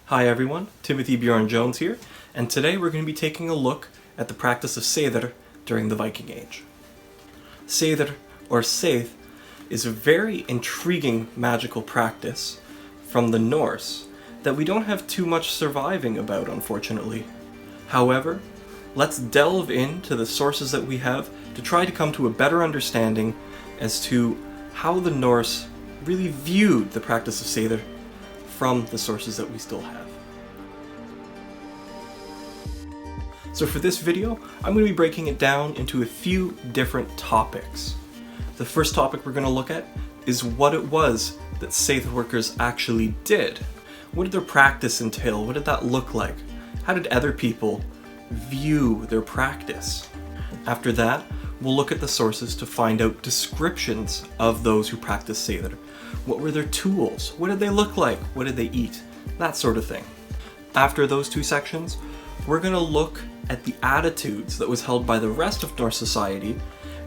Hi everyone, Timothy Bjorn Jones here, and today we're going to be taking a look at the practice of Seidr during the Viking Age. Seidr, or Seidr, is a very intriguing magical practice from the Norse that we don't have too much surviving about, unfortunately. However, let's delve into the sources that we have to try to come to a better understanding as to how the Norse really viewed the practice of Seidr from the sources that we still have. So for this video, I'm going to be breaking it down into a few different topics. The first topic we're going to look at is what it was that Seidr workers actually did. What did their practice entail? What did that look like? How did other people view their practice? After that, we'll look at the sources to find out descriptions of those who practiced Seidr. What were their tools? What did they look like? What did they eat? That sort of thing. After those two sections, we're going to look at the attitudes that was held by the rest of Norse society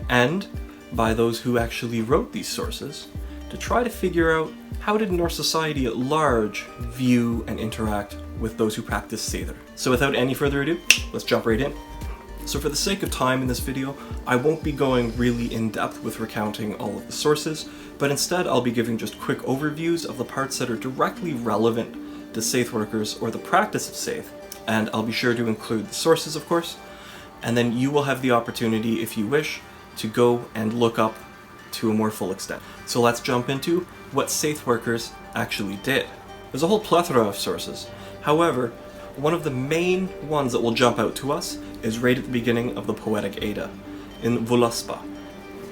and by those who actually wrote these sources to try to figure out how did Norse society at large view and interact with those who practiced Seidr. So without any further ado, let's jump right in. So for the sake of time in this video, I won't be going really in depth with recounting all of the sources, but instead I'll be giving just quick overviews of the parts that are directly relevant to Seidr workers or the practice of Seidr, and I'll be sure to include the sources, of course, and then you will have the opportunity, if you wish, to go and look up to a more full extent. So let's jump into what Seidr workers actually did. There's a whole plethora of sources. However, one of the main ones that will jump out to us is right at the beginning of the Poetic Edda, in Völuspá,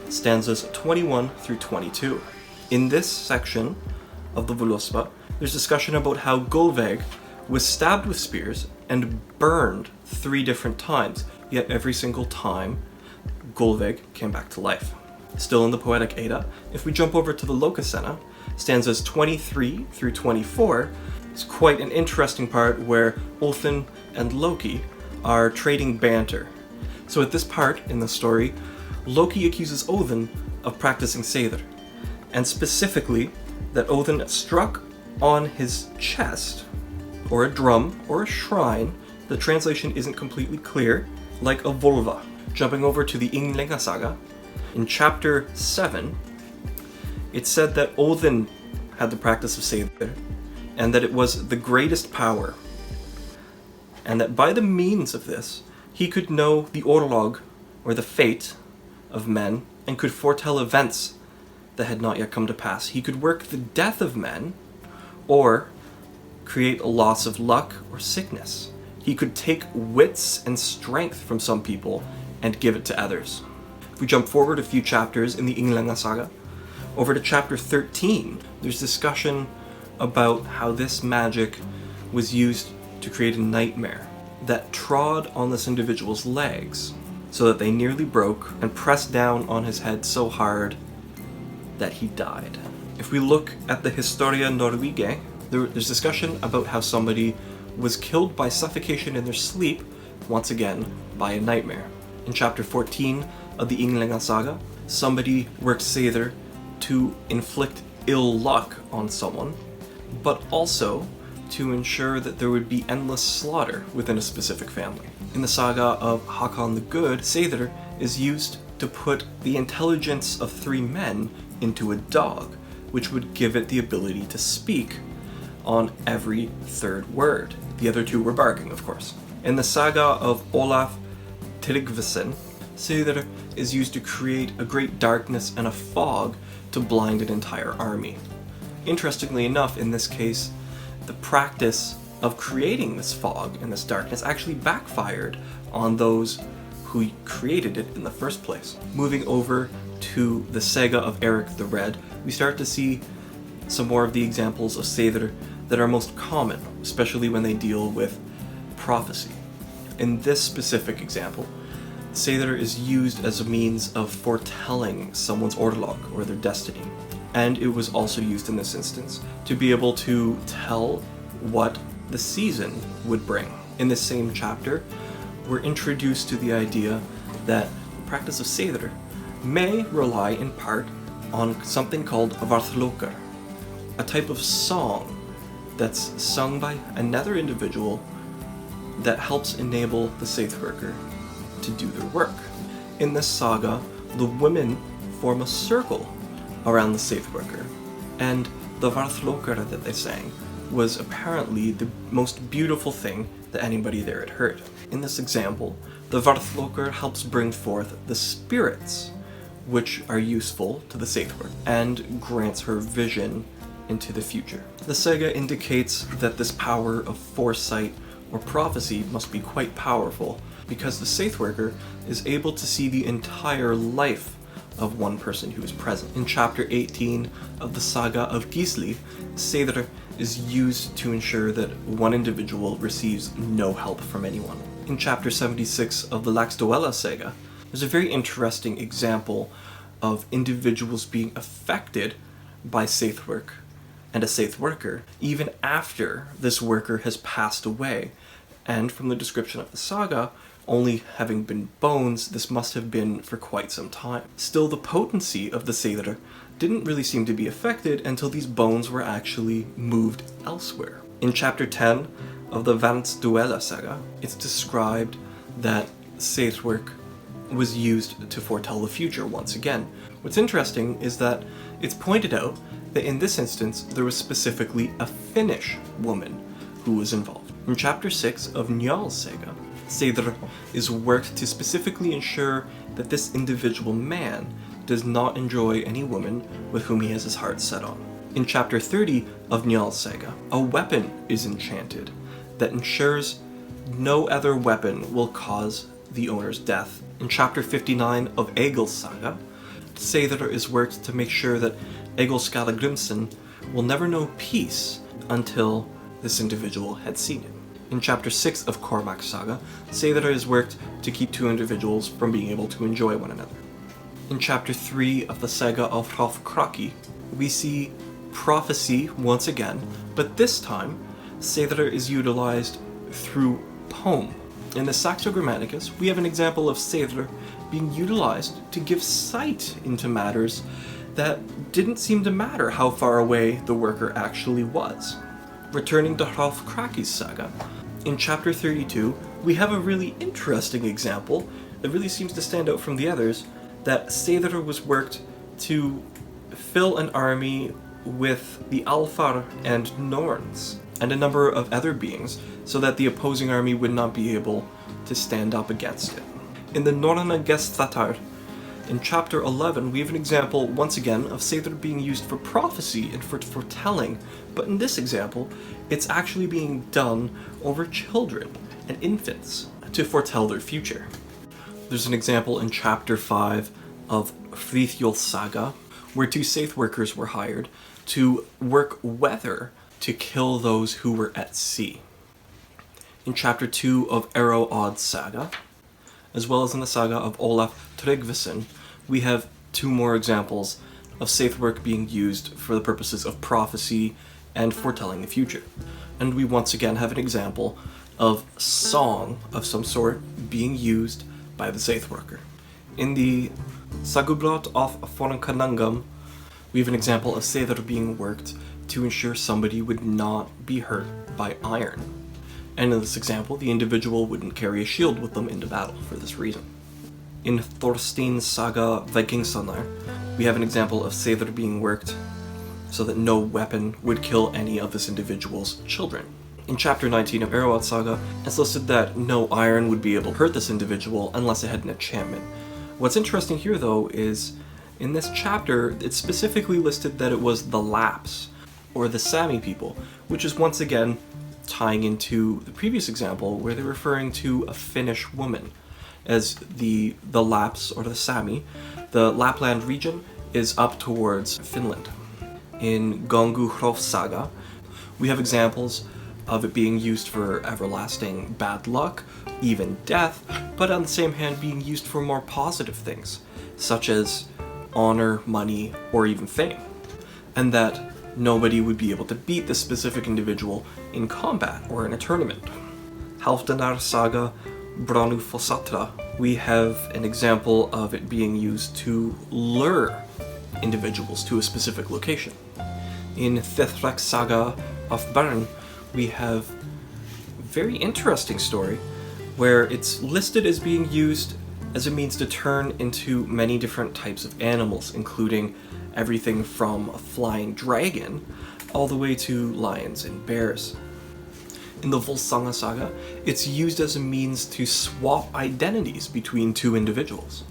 stanzas 21 through 22. In this section of the Völuspá, there's discussion about how Gullveig was stabbed with spears and burned 3 different times, yet every single time Gullveig came back to life. Still in the Poetic Edda, if we jump over to the Lokasenna, stanzas 23 through 24, it's quite an interesting part where Othin and Loki are trading banter. So at this part in the story, Loki accuses Odin of practicing Seidr, and specifically that Odin struck on his chest, or a drum, or a shrine, the translation isn't completely clear, like a vulva. Jumping over to the Ynglinga saga, in chapter 7, it said that Odin had the practice of Seidr, and that it was the greatest power, and that by the means of this, he could know the orlog, or the fate, of men, and could foretell events that had not yet come to pass. He could work the death of men, or create a loss of luck or sickness. He could take wits and strength from some people and give it to others. If we jump forward a few chapters in the Ynglinga saga, over to chapter 13, there's discussion about how this magic was used to create a nightmare that trod on this individual's legs so that they nearly broke and pressed down on his head so hard that he died. If we look at the Historia Norwegiae, there's discussion about how somebody was killed by suffocation in their sleep, once again, by a nightmare. In chapter 14 of the Ynglinga saga, somebody worked Seidr to inflict ill luck on someone, but also to ensure that there would be endless slaughter within a specific family. In the saga of Hakon the Good, Seidr is used to put the intelligence of 3 men into a dog, which would give it the ability to speak on every 3rd word. The other 2 were barking, of course. In the saga of Olaf Tryggvason, Seidr is used to create a great darkness and a fog to blind an entire army. Interestingly enough, in this case, the practice of creating this fog and this darkness actually backfired on those who created it in the first place. Moving over to the saga of Eric the Red, we start to see some more of the examples of Seidr that are most common, especially when they deal with prophecy. In this specific example, Seidr is used as a means of foretelling someone's orlog, or their destiny. And it was also used in this instance to be able to tell what the season would bring. In this same chapter, we're introduced to the idea that the practice of Seidr may rely in part on something called varðlokar, a type of song that's sung by another individual that helps enable the Seidr worker to do their work. In this saga, the women form a circle around the Seidr worker, and the Varðlokr that they sang was apparently the most beautiful thing that anybody there had heard. In this example, the Varðlokr helps bring forth the spirits, which are useful to the Seidr, and grants her vision into the future. The saga indicates that this power of foresight or prophecy must be quite powerful, because the Seidr worker is able to see the entire life of one person who is present. In chapter 18 of the saga of Gisli, Seidr is used to ensure that one individual receives no help from anyone. In chapter 76 of the Laxdœla saga, there's a very interesting example of individuals being affected by Seidr work and a Seidr worker, even after this worker has passed away. And from the description of the saga, only having been bones, this must have been for quite some time. Still, the potency of the Seidr didn't really seem to be affected until these bones were actually moved elsewhere. In chapter 10 of the Laxdœla saga, it's described that Seidr work was used to foretell the future once again. What's interesting is that it's pointed out that in this instance there was specifically a Finnish woman who was involved. In chapter 6 of Njál's saga, Seidr is worked to specifically ensure that this individual man does not enjoy any woman with whom he has his heart set on. In chapter 30 of Njál's saga, a weapon is enchanted that ensures no other weapon will cause the owner's death. In chapter 59 of Egil's saga, Seidr is worked to make sure that Egil Skallagrimsson will never know peace until this individual had seen it. In chapter 6 of Cormac's saga, Seidr is worked to keep two individuals from being able to enjoy one another. In chapter 3 of the saga of Hrafkraki, we see prophecy once again, but this time Seidr is utilized through poem. In the Saxo Grammaticus, we have an example of Seidr being utilized to give sight into matters that didn't seem to matter how far away the worker actually was. Returning to Hrafkraki's saga, in chapter 32, we have a really interesting example that really seems to stand out from the others, that Seidr was worked to fill an army with the Alfar and Norns, and a number of other beings, so that the opposing army would not be able to stand up against it. In the Norrøna Gestatar, in chapter 11, we have an example, once again, of Seidr being used for prophecy and for foretelling, but in this example, it's actually being done over children and infants to foretell their future. There's an example in chapter 5 of Frithjolf's saga, where two Seidr workers were hired to work weather to kill those who were at sea. In chapter 2 of Odd's saga, as well as in the saga of Olaf Tryggvason, we have two more examples of Seidr work being used for the purposes of prophecy and foretelling the future. And we once again have an example of song of some sort being used by the Seidr worker. In the Sagubrot of Fornkanangam, we have an example of Seidr being worked to ensure somebody would not be hurt by iron. And in this example, the individual wouldn't carry a shield with them into battle for this reason. In Thorstein's saga Viking Age, we have an example of Seidr being worked so that no weapon would kill any of this individual's children. In chapter 19 of Odd's saga, it's listed that no iron would be able to hurt this individual unless it had an enchantment. What's interesting here, though, is in this chapter, it's specifically listed that it was the Lapps, or the Sami people, which is once again tying into the previous example where they're referring to a Finnish woman. As the Lapps, or the Sami, the Lapland region is up towards Finland. In Gongu Hrolf's saga, we have examples of it being used for everlasting bad luck, even death, but on the same hand being used for more positive things, such as honor, money, or even fame. And that nobody would be able to beat this specific individual in combat or in a tournament. Halfdanar's saga, Branu we have an example of it being used to lure individuals to a specific location. In Thethrek's saga, of Bjorn, we have a very interesting story where it's listed as being used as a means to turn into many different types of animals, including everything from a flying dragon all the way to lions and bears. In the Volsunga saga, it's used as a means to swap identities between two individuals.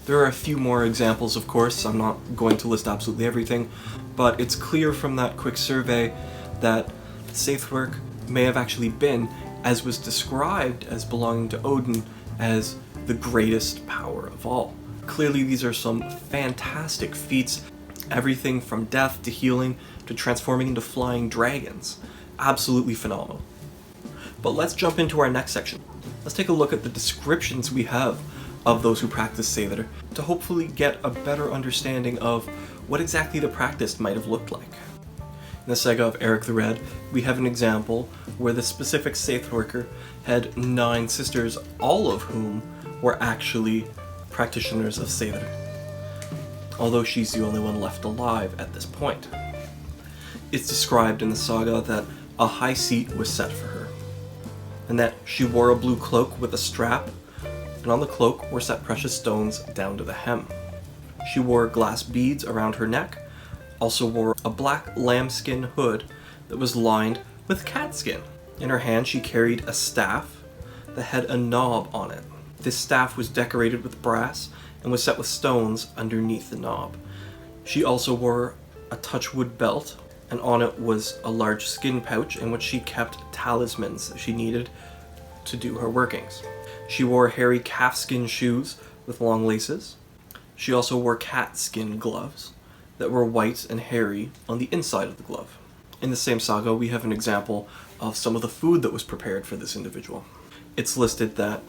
There are a few more examples, of course. I'm not going to list absolutely everything, but it's clear from that quick survey that Seidr may have actually been, as was described as belonging to Odin, as the greatest power of all. Clearly these are some fantastic feats, everything from death to healing to transforming into flying dragons. Absolutely phenomenal. But let's jump into our next section. Let's take a look at the descriptions we have of those who practice Seidr to hopefully get a better understanding of what exactly the practice might have looked like. In the saga of Eric the Red, we have an example where the specific Seidr worker had 9 sisters, all of whom were actually practitioners of Seidr, although she's the only one left alive at this point. It's described in the saga that a high seat was set for her, and that she wore a blue cloak with a strap, and on the cloak were set precious stones down to the hem. She wore glass beads around her neck, also wore a black lambskin hood that was lined with cat skin. In her hand she carried a staff that had a knob on it. This staff was decorated with brass and was set with stones underneath the knob. She also wore a touchwood belt, and on it was a large skin pouch in which she kept talismans that she needed to do her workings. She wore hairy calfskin shoes with long laces. She also wore cat skin gloves that were white and hairy on the inside of the glove. In the same saga, we have an example of some of the food that was prepared for this individual. It's listed that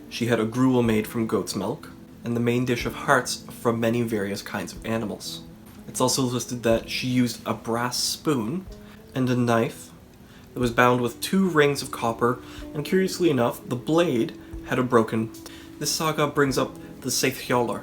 she had a gruel made from goat's milk, and the main dish of hearts from many various kinds of animals. It's also listed that she used a brass spoon and a knife that was bound with 2 rings of copper, and curiously enough, the blade had a broken. This saga brings up the Seidhr,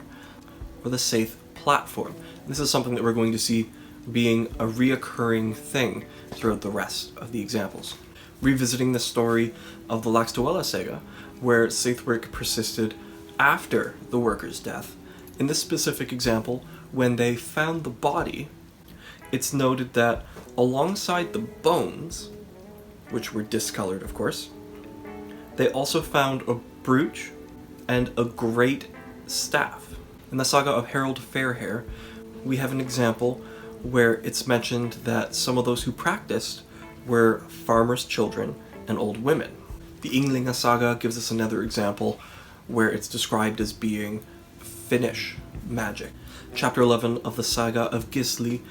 or the Seidr platform. This is something that we're going to see being a reoccurring thing throughout the rest of the examples. Revisiting the story of the Laxdœla saga, where Seidr persisted after the worker's death. In this specific example, when they found the body, it's noted that alongside the bones, which were discolored of course, they also found a brooch and a great staff. In the saga of Harold Fairhair, we have an example where it's mentioned that some of those who practiced were farmers' children and old women. The Ynglinga saga gives us another example where it's described as being Finnish magic. Chapter 11 of the saga of Gisli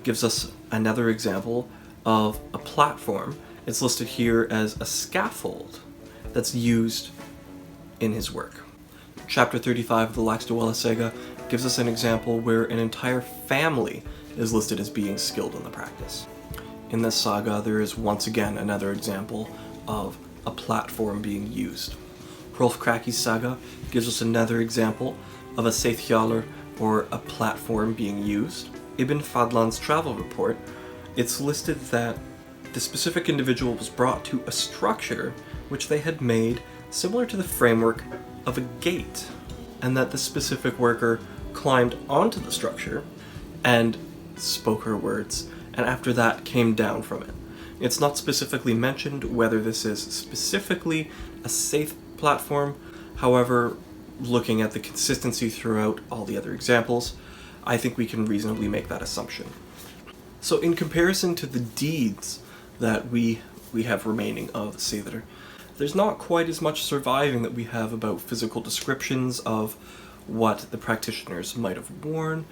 gives us another example of a platform. It's listed here as a scaffold that's used in his work. Chapter 35 of the Laxdœla saga gives us an example where an entire family is listed as being skilled in the practice. In this saga, there is once again another example of a platform being used. Hrolf Kraki's saga gives us another example of a Seithjallar, or a platform being used. Ibn Fadlan's travel report, it's listed that the specific individual was brought to a structure which they had made similar to the framework of a gate, and that the specific worker climbed onto the structure and spoke her words, and after that came down from it. It's not specifically mentioned whether this is specifically a safe platform. However, looking at the consistency throughout all the other examples, I think we can reasonably make that assumption. So in comparison to the deeds that we have remaining of Seidr, there's not quite as much surviving that we have about physical descriptions of what the practitioners might have worn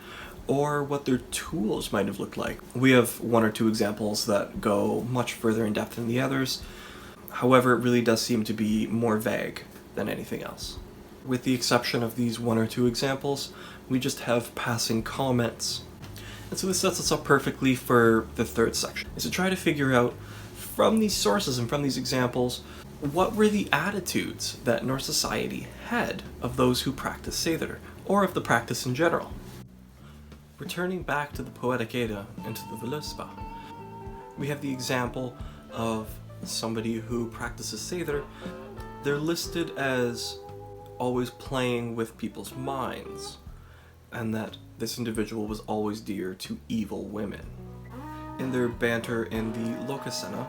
or what their tools might have looked like. We have 1 or 2 examples that go much further in depth than the others. However, it really does seem to be more vague than anything else. With the exception of these 1 or 2 examples, we just have passing comments. And so this sets us up perfectly for the 3rd section, is to try to figure out, from these sources and from these examples, what were the attitudes that Norse society had of those who practiced Seidr, or of the practice in general. Returning back to the Poetic Edda and to the Völuspá, We have the example of somebody who practices Seidr. They're listed as always playing with people's minds, and that this individual was always dear to evil women. In their banter in the Lokasena,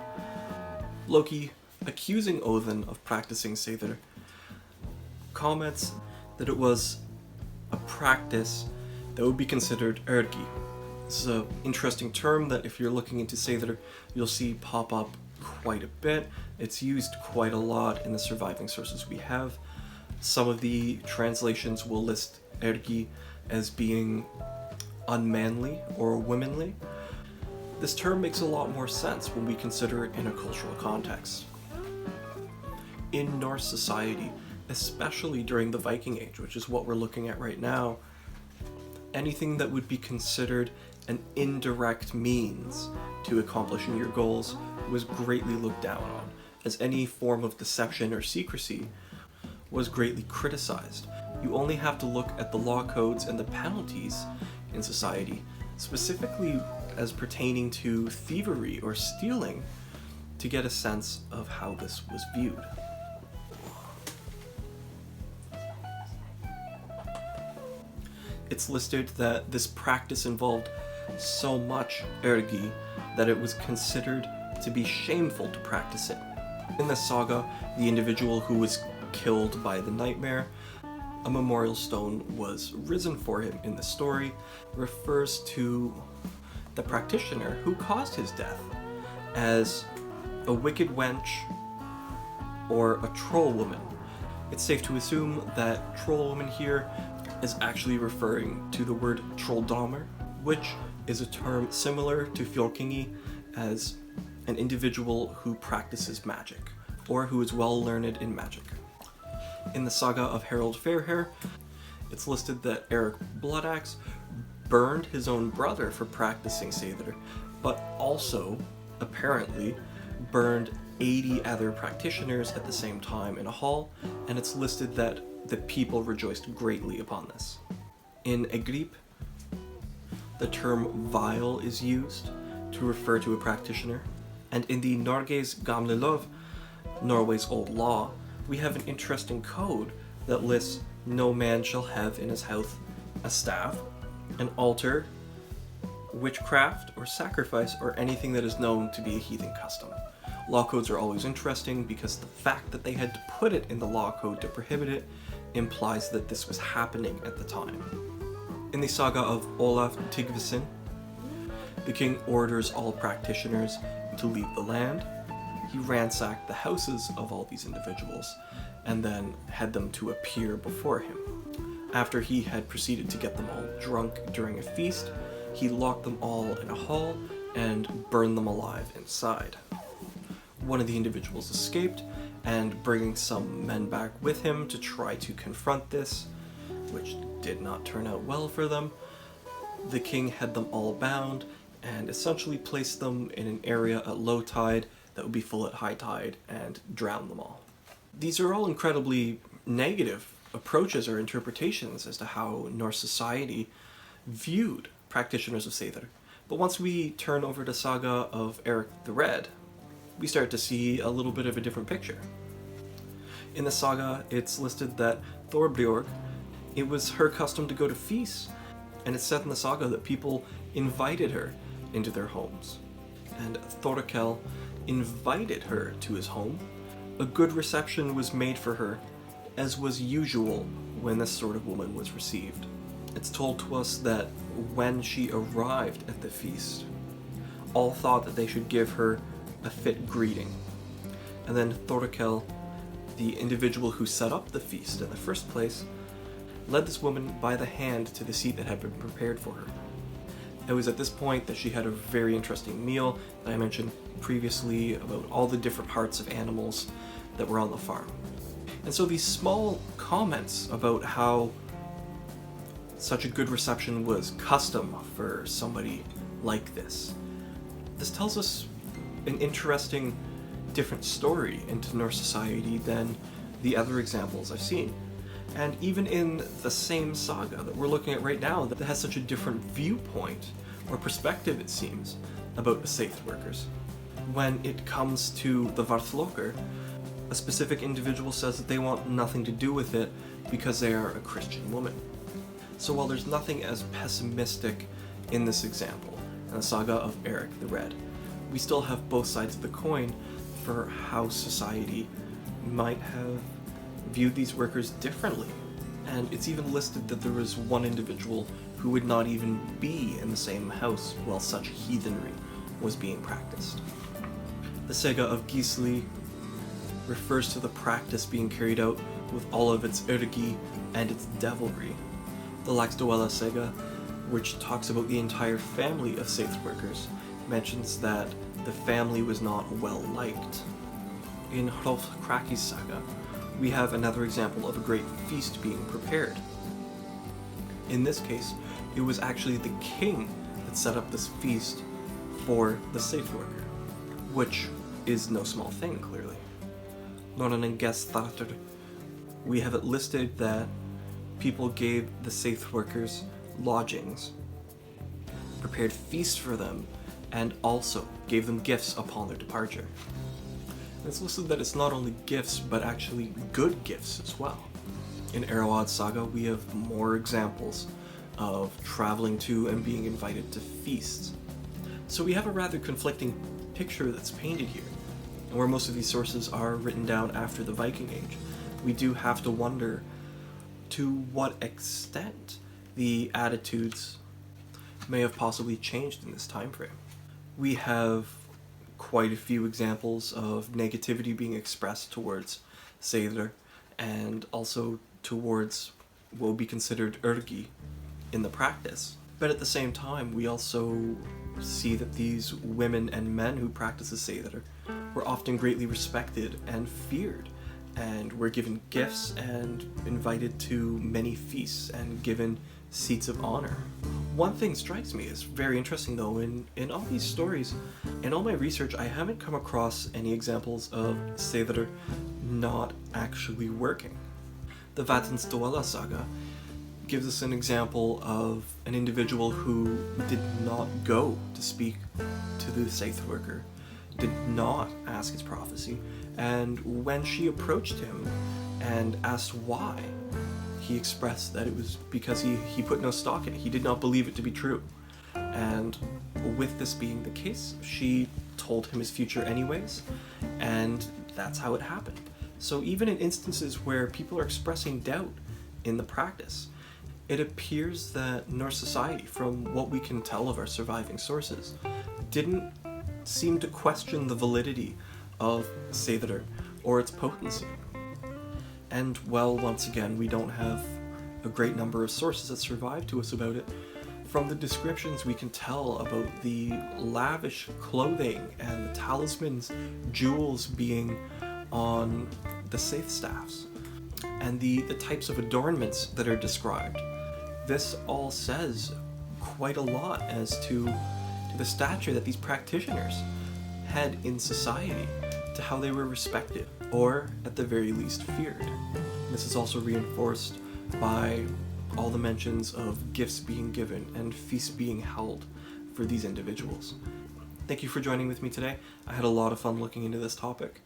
Loki, accusing Odin of practicing Seidr, comments that it was a practice that would be considered ergi. This is an interesting term that if you're looking into Seidr, you'll see pop up quite a bit. It's used quite a lot in the surviving sources we have. Some of the translations will list ergi as being unmanly or womanly. This term makes a lot more sense when we consider it in a cultural context. In Norse society, especially during the Viking Age, which is what we're looking at right now, anything that would be considered an indirect means to accomplishing your goals was greatly looked down on, as any form of deception or secrecy was greatly criticized. You only have to look at the law codes and the penalties in society, specifically as pertaining to thievery or stealing, to get a sense of how this was viewed. It's listed that this practice involved so much ergi that it was considered to be shameful to practice it. In the saga, the individual who was killed by the nightmare, a memorial stone was risen for him in the story, refers to the practitioner who caused his death as a wicked wench or a troll woman. It's safe to assume that troll woman here is actually referring to the word trolldommer, which is a term similar to fjolkingi as an individual who practices magic, or who is well learned in magic. In the saga of Harald Fairhair, it's listed that Eric Bloodaxe burned his own brother for practicing Seidr, but also, apparently, burned 80 other practitioners at the same time in a hall, and it's listed that the people rejoiced greatly upon this. In Egrip, the term vile is used to refer to a practitioner, and in the Norges Gamle Lov, Norway's old law, we have an interesting code that lists no man shall have in his house a staff, an altar, witchcraft, or sacrifice, or anything that is known to be a heathen custom. Law codes are always interesting because the fact that they had to put it in the law code to prohibit it implies that this was happening at the time. In the saga of Olaf Tryggvason, the king orders all practitioners to leave the land. He ransacked the houses of all these individuals and then had them to appear before him. After he had proceeded to get them all drunk during a feast, he locked them all in a hall and burned them alive inside. One of the individuals escaped, and bringing some men back with him to try to confront this, which did not turn out well for them, the king had them all bound and essentially placed them in an area at low tide that would be full at high tide and drown them all. These are all incredibly negative approaches or interpretations as to how Norse society viewed practitioners of Seidr. But once we turn over to saga of Eric the Red, we start to see a little bit of a different picture. In the saga, it's listed that Thorbjorg, it was her custom to go to feasts, and it's said in the saga that people invited her into their homes. And Thorkel invited her to his home. A good reception was made for her, as was usual when this sort of woman was received. It's told to us that when she arrived at the feast, all thought that they should give her a fit greeting. And then Thorkel, the individual who set up the feast in the first place, led this woman by the hand to the seat that had been prepared for her. It was at this point that she had a very interesting meal that I mentioned previously about all the different parts of animals that were on the farm. And so these small comments about how such a good reception was custom for somebody like this tells us an interesting, different story into Norse society than the other examples I've seen. And even in the same saga that we're looking at right now that has such a different viewpoint or perspective, it seems, about the Seidr workers. When it comes to the Varthloker, a specific individual says that they want nothing to do with it because they are a Christian woman. So while there's nothing as pessimistic in this example, in the saga of Eric the Red, we still have both sides of the coin for how society might have viewed these workers differently. And it's even listed that there was one individual who would not even be in the same house while such heathenry was being practiced. The saga of Gisli refers to the practice being carried out with all of its urgi and its devilry. The Laxdowella saga, which talks about the entire family of Seidr workers, mentions that the family was not well liked. In Hrolfkraki's saga, we have another example of a great feast being prepared. In this case, it was actually the king that set up this feast for the Seidr worker, which is no small thing, clearly. Nornan Gestarter, we have it listed that people gave the Seidr workers lodgings, prepared feasts for them, and also gave them gifts upon their departure. And it's listed that it's not only gifts, but actually good gifts as well. In Eroad's saga, we have more examples of traveling to and being invited to feasts. So we have a rather conflicting picture that's painted here. And where most of these sources are written down after the Viking Age, we do have to wonder to what extent the attitudes may have possibly changed in this time frame. We have quite a few examples of negativity being expressed towards Seidr and also towards what would be considered urgi in the practice. But at the same time, we also see that these women and men who practice the Seidr were often greatly respected and feared, and were given gifts and invited to many feasts and given seats of honor. One thing strikes me as very interesting though, in all these stories, in all my research, I haven't come across any examples of Seidr not actually working. The Vatnsdwella saga gives us an example of an individual who did not go to speak to the Seidr worker, did not ask his prophecy, and when she approached him and asked why, he expressed that it was because he put no stock in it. He did not believe it to be true. And with this being the case, she told him his future anyways, and that's how it happened. So even in instances where people are expressing doubt in the practice, it appears that Norse society, from what we can tell of our surviving sources, didn't seem to question the validity of Seidr or its potency. And well, once again, we don't have a great number of sources that survive to us about it. From the descriptions, we can tell about the lavish clothing and the talismans, jewels being on the Seidr staffs, and the types of adornments that are described. This all says quite a lot as to the stature that these practitioners had in society, to how they were respected, or at the very least feared. This is also reinforced by all the mentions of gifts being given and feasts being held for these individuals. Thank you for joining with me today. I had a lot of fun looking into this topic.